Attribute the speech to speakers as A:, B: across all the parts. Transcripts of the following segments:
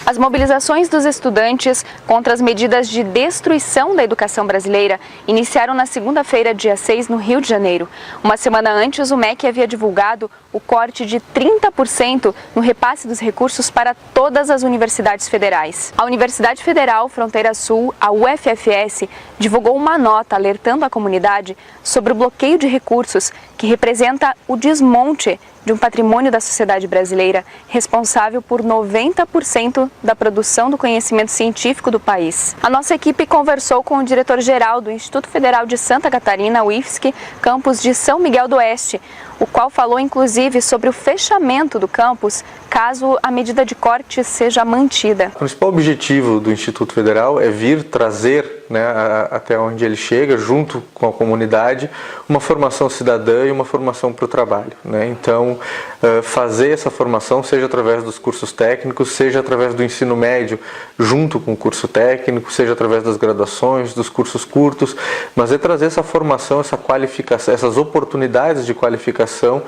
A: As mobilizações dos estudantes contra as medidas de destruição da educação brasileira iniciaram na segunda-feira, dia 6, no Rio de Janeiro. Uma semana antes, o MEC havia divulgado o corte de 30% no repasse dos recursos para todas as universidades federais. A Universidade Federal Fronteira Sul, a UFFS, divulgou uma nota alertando a comunidade sobre o bloqueio de recursos, que representa o desmonte de um patrimônio da sociedade brasileira responsável por 90% da produção do conhecimento científico do país. A nossa equipe conversou com o diretor-geral do Instituto Federal de Santa Catarina, o IFSC, campus de São Miguel do Oeste, o qual falou inclusive sobre o fechamento do campus caso a medida de corte seja mantida.
B: O principal objetivo do Instituto Federal é vir trazer, até onde ele chega, junto com a comunidade, uma formação cidadã e uma formação para o trabalho. Então, fazer essa formação, seja através dos cursos técnicos, seja através do ensino médio, junto com o curso técnico, seja através das graduações, dos cursos curtos, mas é trazer essa formação, essa qualificação, essas oportunidades de qualificação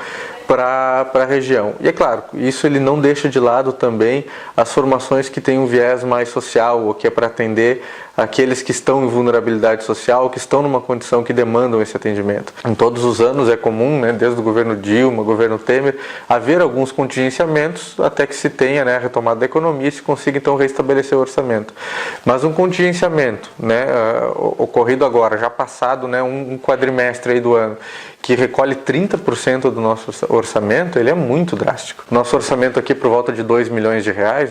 B: para a região. E é claro, isso ele não deixa de lado também as formações que têm um viés mais social, ou que é para atender aqueles que estão em vulnerabilidade social, que estão numa condição que demandam esse atendimento. Em todos os anos é comum, desde o governo Dilma, governo Temer, haver alguns contingenciamentos até que se tenha a retomada da economia e se consiga então restabelecer o orçamento. Mas um contingenciamento ocorrido agora, já passado um quadrimestre aí do ano, que recolhe 30% do nosso orçamento, ele é muito drástico. Nosso orçamento aqui por volta de R$2 milhões,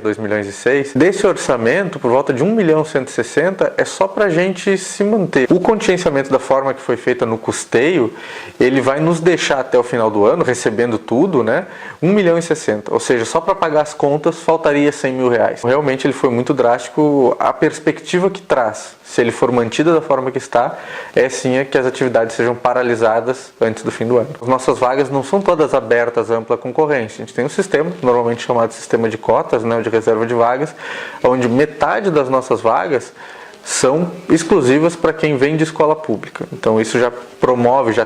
B: 2 milhões e 6. Desse orçamento, por volta de 1.160.000 é só para a gente se manter. O contingenciamento da forma que foi feita no custeio, ele vai nos deixar até o final do ano, recebendo tudo, R$1.060.000. Ou seja, só para pagar as contas faltaria R$100 mil. Realmente ele foi muito drástico. A perspectiva que traz, se ele for mantido da forma que está, é sim que as atividades sejam paralisadas antes do fim do ano. As nossas vagas não são todas abertas à ampla concorrência. A gente tem um sistema, normalmente chamado sistema de cotas, de reserva de vagas, onde metade das nossas vagas são exclusivas para quem vem de escola pública. Então isso já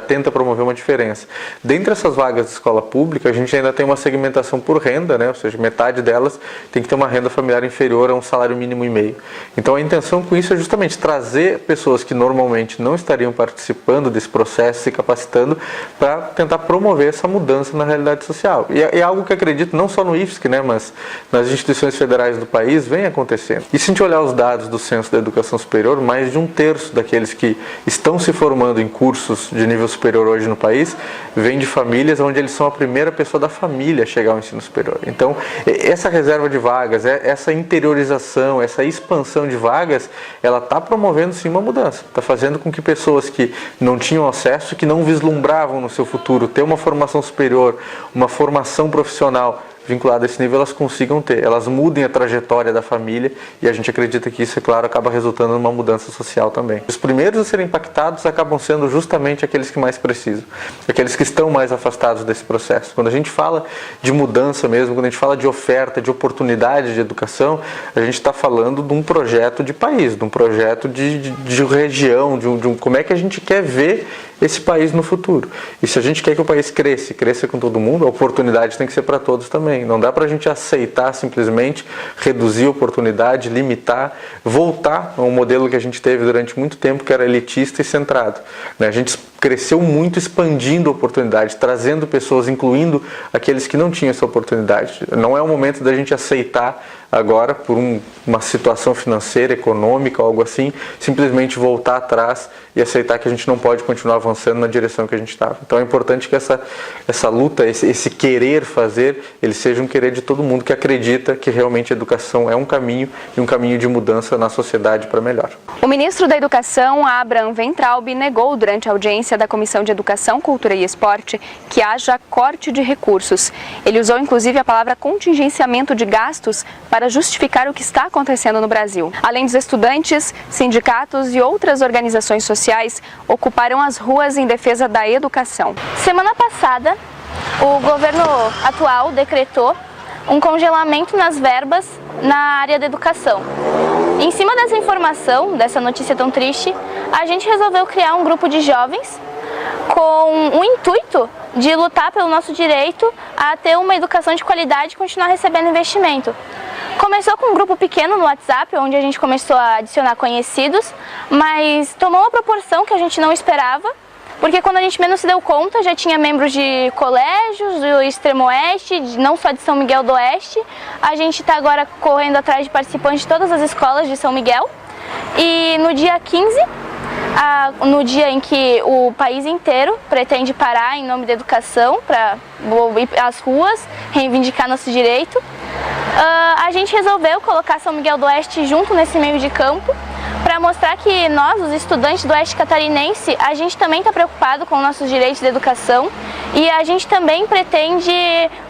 B: tenta promover uma diferença. Dentre essas vagas de escola pública, a gente ainda tem uma segmentação por renda, ou seja, metade delas tem que ter uma renda familiar inferior a um salário mínimo e meio. Então a intenção com isso é justamente trazer pessoas que normalmente não estariam participando desse processo, se capacitando, para tentar promover essa mudança na realidade social. E é algo que acredito não só no IFSC, mas nas instituições federais do país vem acontecendo. E se a gente olhar os dados do Censo da Educação Superior, mais de 1/3 daqueles que estão se formando em cursos de nível superior hoje no país vêm de famílias onde eles são a primeira pessoa da família a chegar ao ensino superior. Então, essa reserva de vagas, essa interiorização, essa expansão de vagas, ela está promovendo sim uma mudança. Está fazendo com que pessoas que não tinham acesso, que não vislumbravam no seu futuro ter uma formação superior, uma formação profissional vinculada a esse nível, elas consigam ter, elas mudem a trajetória da família, e a gente acredita que isso, é claro, acaba resultando numa mudança social também. Os primeiros a serem impactados acabam sendo justamente aqueles que mais precisam, aqueles que estão mais afastados desse processo. Quando a gente fala de mudança mesmo, quando a gente fala de oferta, de oportunidade de educação, a gente está falando de um projeto de país, de um projeto de região, como é que a gente quer ver esse país no futuro. E se a gente quer que o país cresça com todo mundo, a oportunidade tem que ser para todos também. Não dá para a gente aceitar simplesmente reduzir a oportunidade, limitar, voltar a um modelo que a gente teve durante muito tempo, que era elitista e centrado. A gente cresceu muito expandindo a oportunidade, trazendo pessoas, incluindo aqueles que não tinham essa oportunidade. Não é o momento da gente aceitar agora, por uma situação financeira, econômica, algo assim, simplesmente voltar atrás e aceitar que a gente não pode continuar avançando na direção que a gente estava. Então é importante que essa luta, esse querer fazer, ele seja um querer de todo mundo que acredita que realmente a educação é um caminho e um caminho de mudança na sociedade para melhor.
A: O ministro da Educação, Abraham Weintraub, negou durante a audiência da Comissão de Educação, Cultura e Esporte que haja corte de recursos. Ele usou inclusive a palavra contingenciamento de gastos para justificar o que está acontecendo no Brasil. Além dos estudantes, sindicatos e outras organizações sociais ocuparam as ruas em defesa da educação.
C: Semana passada, o governo atual decretou um congelamento nas verbas na área da educação. Em cima dessa informação, dessa notícia tão triste, a gente resolveu criar um grupo de jovens com o intuito de lutar pelo nosso direito a ter uma educação de qualidade e continuar recebendo investimento. Começou com um grupo pequeno no WhatsApp, onde a gente começou a adicionar conhecidos, mas tomou uma proporção que a gente não esperava, porque quando a gente menos se deu conta, já tinha membros de colégios do Extremo Oeste, não só de São Miguel do Oeste. A gente está agora correndo atrás de participantes de todas as escolas de São Miguel. E no dia 15, no dia em que o país inteiro pretende parar em nome da educação, para ir às ruas, reivindicar nosso direito, a gente resolveu colocar São Miguel do Oeste junto nesse meio de campo, para mostrar que nós, os estudantes do Oeste Catarinense, a gente também está preocupado com nossos direitos de educação e a gente também pretende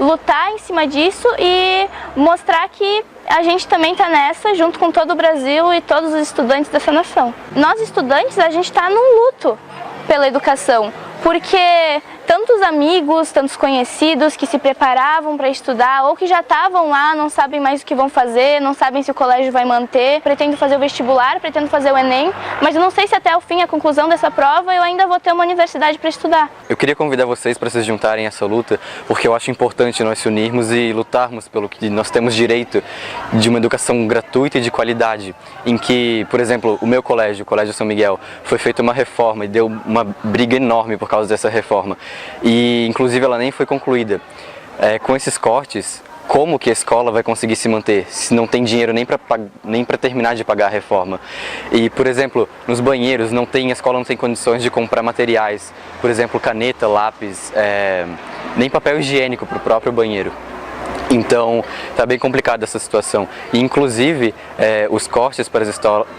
C: lutar em cima disso e mostrar que a gente também está nessa, junto com todo o Brasil e todos os estudantes dessa nação. Nós, estudantes, a gente está num luto pela educação, porque tantos amigos, tantos conhecidos que se preparavam para estudar ou que já estavam lá, não sabem mais o que vão fazer, não sabem se o colégio vai manter, pretendo fazer o vestibular, pretendo fazer o Enem, mas eu não sei se até o fim, a conclusão dessa prova, eu ainda vou ter uma universidade para estudar.
D: Eu queria convidar vocês para se juntarem a essa luta, porque eu acho importante nós se unirmos e lutarmos pelo que nós temos direito de uma educação gratuita e de qualidade, em que, por exemplo, o meu colégio, o Colégio São Miguel, foi feita uma reforma e deu uma briga enorme por causa dessa reforma. E inclusive ela nem foi concluída. Com esses cortes, como que a escola vai conseguir se manter se não tem dinheiro nem para terminar de pagar a reforma? E, por exemplo, nos banheiros a escola não tem condições de comprar materiais, por exemplo, caneta, lápis, nem papel higiênico para o próprio banheiro. Então, está bem complicada essa situação. E, inclusive, os cortes para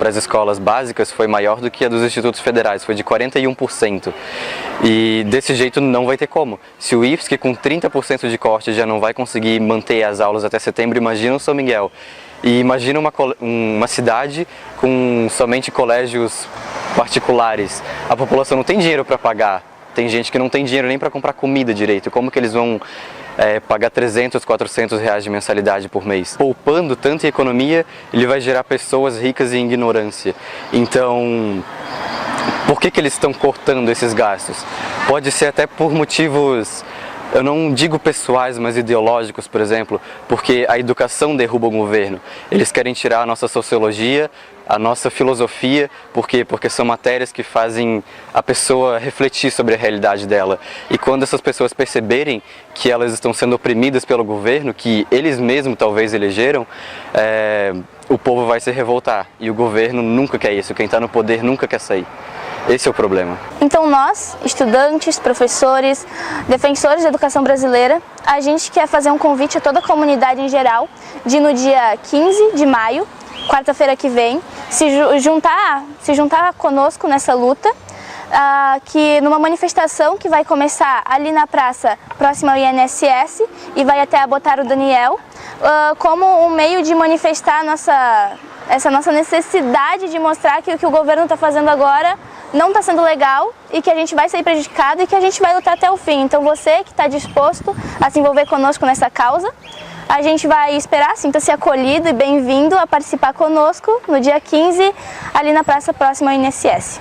D: as escolas básicas foi maior do que a dos institutos federais, foi de 41%. E desse jeito não vai ter como. Se o IFSC com 30% de corte já não vai conseguir manter as aulas até setembro, imagina o São Miguel. E imagina uma cidade com somente colégios particulares. A população não tem dinheiro para pagar. Tem gente que não tem dinheiro nem para comprar comida direito. Como que eles vão pagar 300, 400 reais de mensalidade por mês? Poupando tanto em economia, ele vai gerar pessoas ricas em ignorância. Então, por que eles estão cortando esses gastos? Pode ser até por motivos, eu não digo pessoais, mas ideológicos, por exemplo, porque a educação derruba o governo. Eles querem tirar a nossa sociologia, a nossa filosofia, por quê? Porque são matérias que fazem a pessoa refletir sobre a realidade dela. E quando essas pessoas perceberem que elas estão sendo oprimidas pelo governo, que eles mesmos talvez elegeram, o povo vai se revoltar. E o governo nunca quer isso, quem está no poder nunca quer sair. Esse é o problema.
C: Então nós, estudantes, professores, defensores da educação brasileira, a gente quer fazer um convite a toda a comunidade em geral, de no dia 15 de maio, quarta-feira que vem, se juntar conosco nessa luta, que numa manifestação que vai começar ali na praça próxima ao INSS e vai até a Botaro Daniel, como um meio de manifestar essa nossa necessidade de mostrar que o que o governo está fazendo agora não está sendo legal e que a gente vai sair prejudicado e que a gente vai lutar até o fim. Então você que está disposto a se envolver conosco nessa causa, a gente vai esperar, sinta-se acolhido e bem-vindo a participar conosco no dia 15, ali na praça próxima ao INSS.